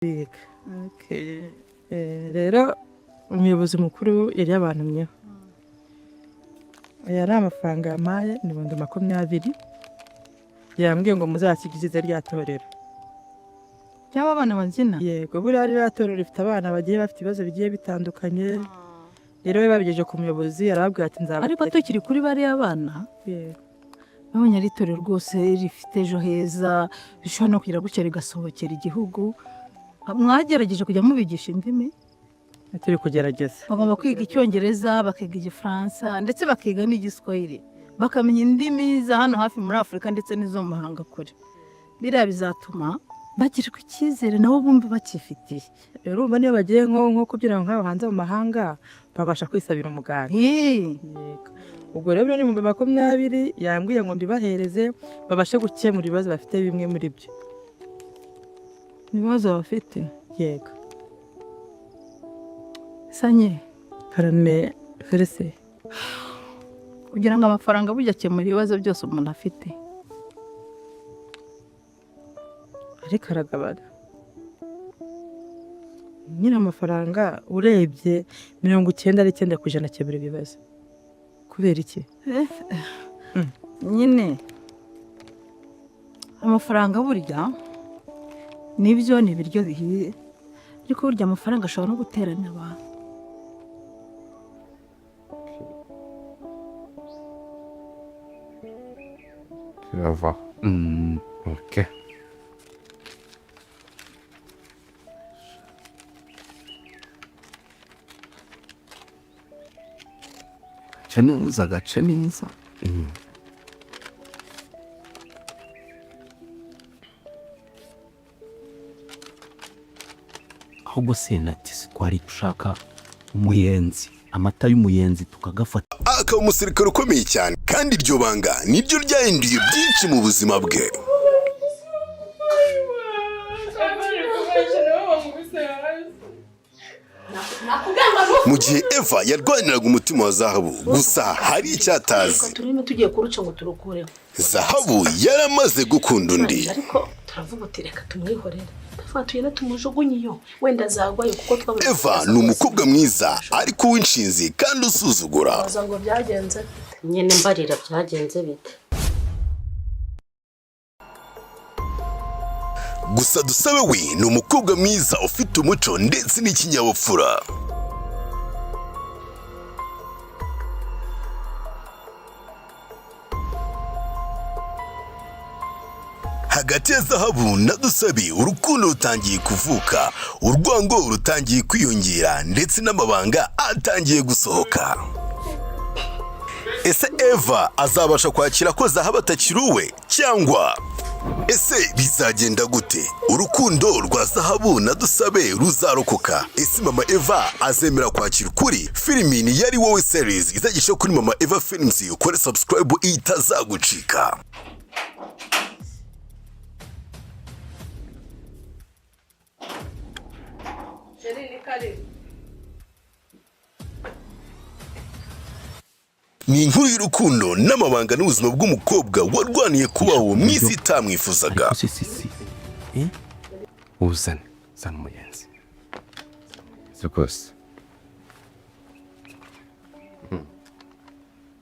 biga. Rero umuyobozi mukuru yari yabantumyeho. Aya ari amafaranga yampaye ni 20,000 yambwiye ngo muzakigirize rya torero. Cyaba abana bazina? Yego buriya rya torero rifite abana bagiye bafite ibibazo bigiye bitandukanye. Rero we babigeje ku muyobozi yarababwiye ati nzaba. Ariko tukiri kuri bari abana. Yego. Babonye ari torero rwose rifite ejo heza bishobora no kugira gutya rigasohokera igihugu. Mwagerageje kujya mubigisha indimi? Turi kugerageza. Bagomba kwiga Icyongereza, bakiga Igifaransa ndetse bakiga n'Igiswahili. Bakamenya indimi za hano hafi muri Afurika ndetse n'izo mu mahanga kure. Biriya bizatuma bagirwa icyizere nabo bumva bakifitiye. Rero urumva niyo bagiye nko kugira ngo nk'abo hanze mu mahanga babasha kwisabira umuganda. Yego. Ubwo rero ni 20,000 yambwiye ngo mbibahereze babashe gukemura ibibazo bafite bimwe muri byo. Ibibazo bafite? Yego. Sanye Karame Felicien. kugira ngo amafaranga bujya akemura ibibazo byose umuntu afite. Ariko aragabana. Nyine amafaranga urebye 99% akemura ibibazo. Kubera iki? Nyine amafaranga burya nibyo ni ibiryo bihiye. Ariko burya amafaranga ashobora no guteranya abantu. Turava. Ok. Gace neza. ahubwo senatisi twari gushaka umuyenzi, amata y'umuyenzi tukagafata. Akaba umusirikare ukomeye cyane kandi iryo banga niryo ryahinduye byinshi mu buzima bwe. Mu gihe Eva yarwaniraga umutima wa Zahabu, gusa hari icyatazi. Turimo tugiye kuruca ngo turukureho. Zahabu yaramaze gukunda undi. Ariko turavuga uti reka tumwihorere. Tufatuye na tumujugunye iyo wenda zagwaye kuko twabona. Eva ni umukobwa mwiza ariko w'inshinzi kandi usuzugura. Baza ngo byagenze nyene mbarira byagenze bite. Gusa Dusabe we ni umukobwa mwiza ufite umuco ndetse n'ikinyabupfura. Hagati ya Zahabu na Dusabe urukundo rutangiye kuvuka, urwango rutangiye kwiyongera ndetse n'amabanga atangiye gusohoka. Ese Eva azabasha kwakira ko Zahabu atakiruwe cyangwa ese bizagenda gute? Urukundo rwa Zahabu na Dusabe ruzarokoka? Ese Mama Eva azemera kwakira ukuri? Filimi ni Yari Wowe series izagisha kuri Mama Eva Films. Ukore subscribe itazagucika. Ni inkuru y'urukundo n'amabanga n'ubuzima bw'umukobwa warwaniye kubaho mu isi itamwifuzaga. Uzane umuyenzi. Rwose.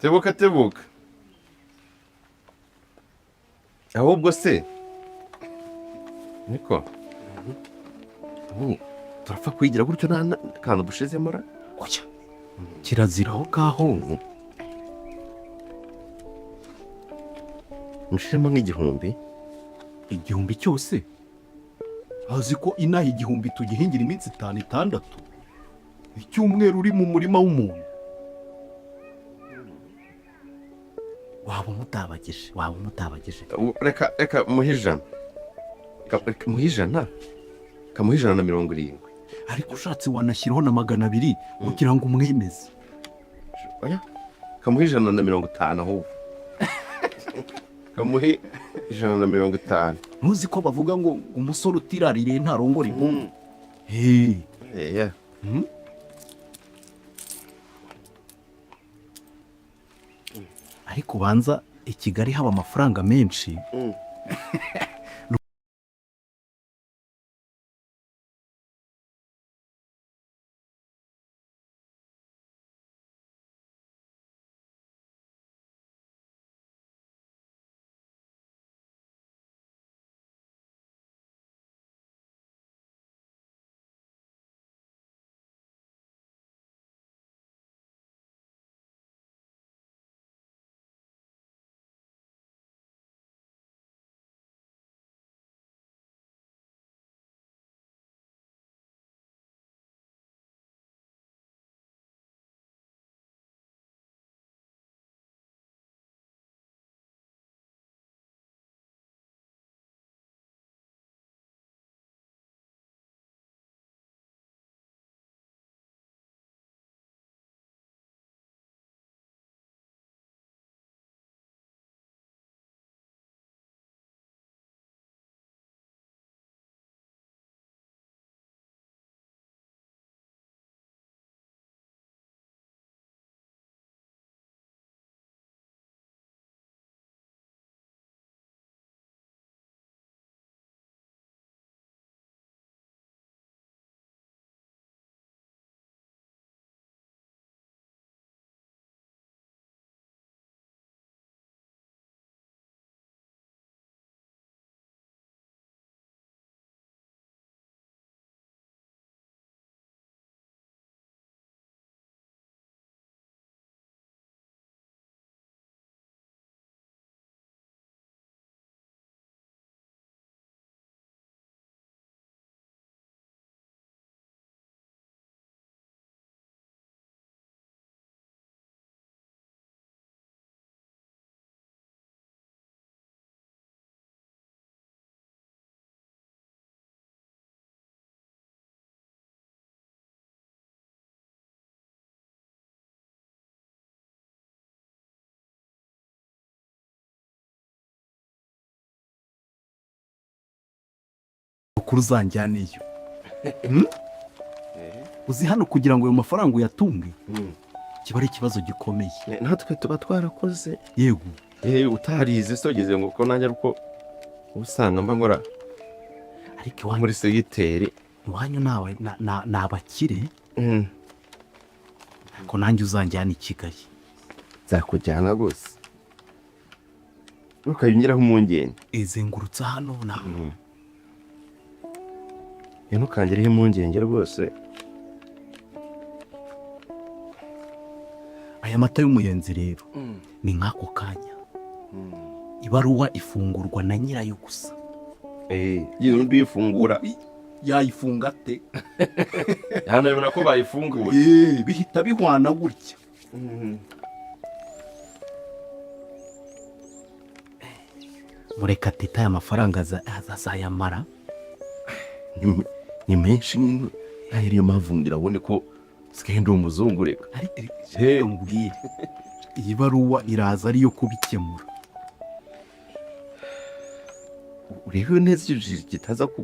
Tebuka. Ahubwo se niko turapfa kwigira gutyo nta kantu dushizemo ra? Oya, kirazira aho ngaho. Mushiremo nk'igihumbi. Igihumbi cyose azi ko inaha igihumbi tugihingira iminsi 5-6. Icyumweru uri mu murima w'umuntu. Waba mutabagije. Reka muhijana. Kamuhijana na 70. Ariko ushatse wanashyiraho na 200 kugira ngo umwemeze. Oya. Kamuhijana na 50 ahubwo. Kamuhe 150. Ntuzi ko bavuga ngo umusore utiraririye ntarongora inkumi. Yeah. Ariko banza i Kigali haba amafaranga menshi. amakuru uzanjyaniyo. Uzi hano kugira ngo ayo mafaranga uyatunge kiba ari ikibazo gikomeye. natwe tuba twarakoze Yego. utarize sogeze ngo ko nanjye ariko usanga mba nkora Ariko iwanyu muri segiteri. iwanyu ni abakire, ko nanjye uzanjyana i Kigali. Nzakujyana rwose ntukayongeraho impungenge. Izengurutsa hano nawe. ntukangireho impungenge rwose. Aya mata y'umuyenzi rero ni nk'ako kanya. Ibaruwa ifungurwa na nyirayo gusa. Yize undi uyifungura Yayifunga ate? hano bibona ko bayifunguye. Bihita bihwana gutya. Murekatete aya mafaranga azayamara. ni menshi ariyo mpamvu ndirabone ko sigaye ndi umuzungu reka. Mbwira iyi baruwa iraza ariyo kubikemura. urebe neza icyo kitaza ku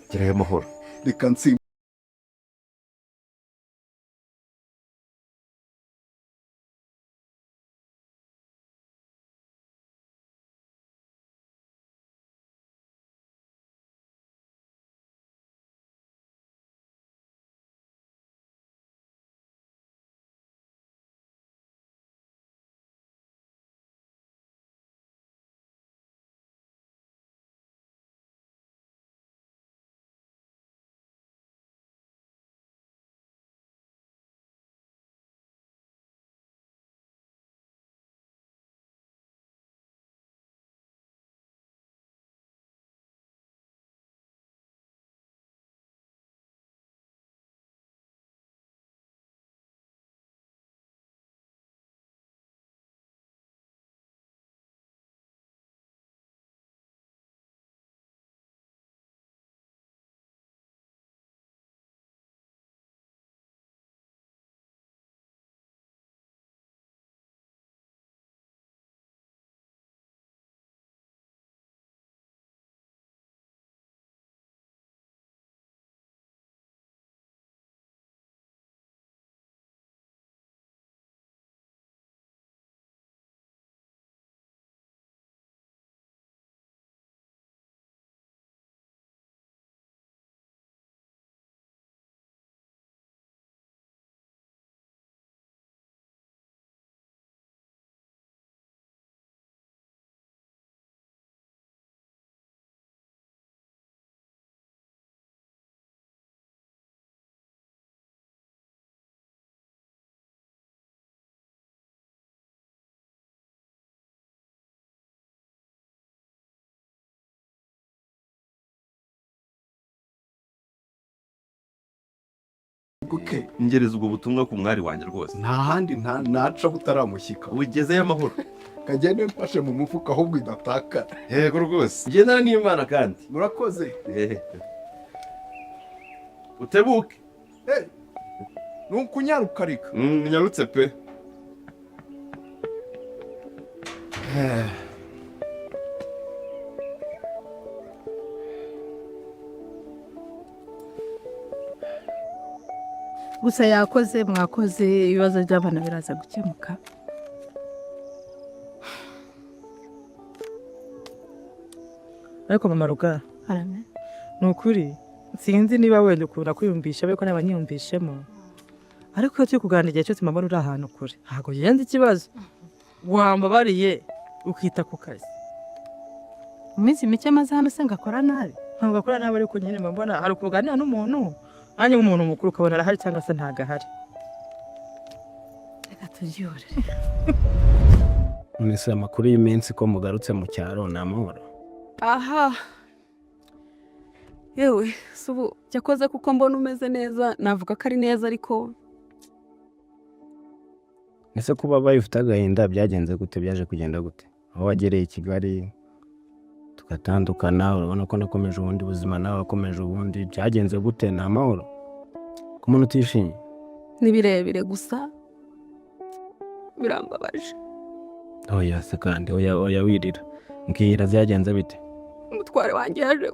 gerayo amahoro. Reka nsi ngereza ubwo butumwa ku mwari wanjye rwose. nta handi naca butaramushyika. ugezeyo amahoro. Kagende mfashe mu mufuka ahubwo idatakara. yego rwose gendana n'Imana kandi. Murakoze. utebuke. Ni ukunyaruka reka. nyarutse pe. gusa yakoze mwakoze ibibazo by'abana biraza gukemuka. ariko mama Ruga Arame. ni ukuri sinzi niba wenda ukunda kwiyumvisha ariko naba nyiyumvishemo, ariko iyo turi kuganira igihe cyose mama uri ahantu kure ntabwo yenze ikibazo wambabariye ukita ku kazi. Mu minsi mike maze hano se ngakora nabi? ntabwo akora nabi ariko nyine mbona hari ukuganira n'umuntu nanjye nk'umuntu mukuru ukabona arahari cyangwa se ntabwo ahari. Reka turyore. Mwese amakuru y'iminsi ko mugarutse mu cyaro ni amahoro. Aha yewe subu cyakoze kuko mbona umeze neza navuga ko ari neza ariko Ese kuba bayifite agahinda byagenze gute, byaje kugenda gute? Aho wagereye i Kigali tugatandukana, urabona ko nakomeje ubundi buzima nawe wakomeje ubundi, byagenze gute? Ni amahoro ku muntu utishimye? ni birebire gusa birambabaje. oya se kandi oya wirira mbwira byagenze bite umutware wanjye yaje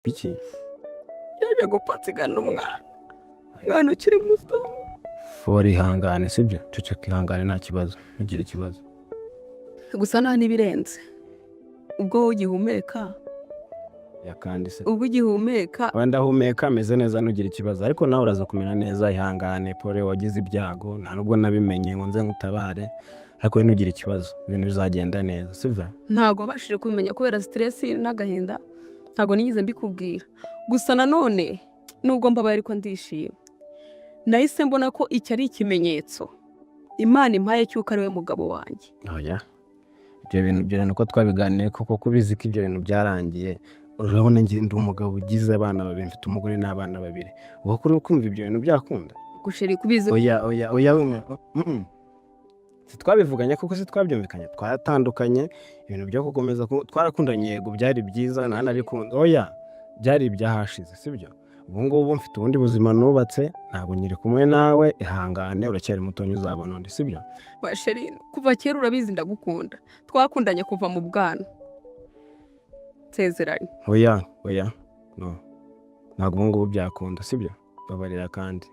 biki yaje gupfa nsigana umwana ukiri muto. fori ihangane sibyo ceceka ihangane nta kibazo ntugire ikibazo Gusa nta n'ibirenze. Ubwo ugihumeka, yakandi se ubwo ugihumeka, wenda humeka ameze neza ntugire ikibazo ariko nawe uraza kumera neza ihangane pole wagize ibyago nta nubwo nabimenye ngo nze ngutabare ariko ntugire ikibazo ibintu bizagenda neza sibyo ntago wabashije kubimenya kubera stress n'agahinda. Ntago nigeze mbikubwira. Gusa nanone nubwo mbabaye ariko ndishimye. Nahise mbona ko iki ari ikimenyetso Imana impaye cyuko ari we mugabo wanjye. oya ibyo bintu byo nuko twabiganiye koko kubizi ko ibyo bintu byarangiye urabona ngiye ndi umugabo ugize abana babiri mfite umugore n'abana babiri uba kuri kumva ibyo bintu byakunda Gusheri kubizi oya twabivuganye kuko twabyumvikanye twaratandukanye ibintu byo gukomeza twarakundanye yego byari byiza nanabikunda oya byari ibyahashize sibyo ubu ngubu mfite ubundi buzima nubatse ntabwo nyiri kumwe nawe ihangane uracyari mutonyi uzabona undi sibyo Basheri kuva kera urabizi ndagukunda. Twakundanye kuva mu bwana. Nsezeranye. oya no ntabwo ubu ngubu byakunda sibyo babarira kandi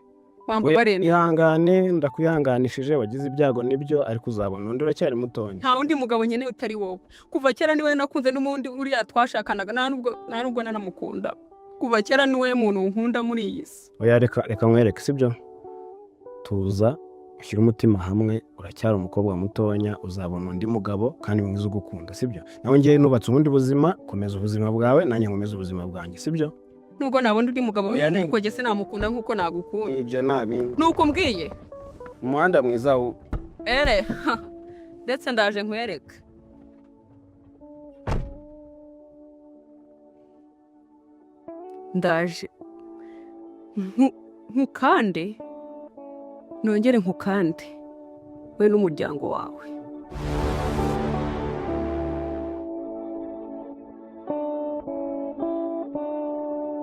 Wambabarira. ihangane ndakwihanganishije wagize ibyago nibyo ariko uzabona undi uracyari mutonyi Nta wundi mugabo nyene utari wowe. Kuva kera niwe nakunze n'umundi uriya twashakanaga nta nubwo nanamukunda. Kuva kera niwe muntu nkunda muri iyi si. oya reka nkwereke sibyo tuza ushyira umutima hamwe uracyari umukobwa mutonya uzabona undi mugabo kandi mwiza ugukunda sibyo nawe ngiye nubatse ubundi buzima komeza ubuzima bwawe nanjye nkomeza ubuzima bwanjye sibyo Nubwo nabona undi mugabo kuko jye sinamukunda nkuko nagukunda. ibyo nabindi Nuko mbwiye. umuhanda mwiza Ere. Ndetse ndaje nkwereke. Ndaje. Nkukande. Nongere nkukande. We n'umuryango wawe.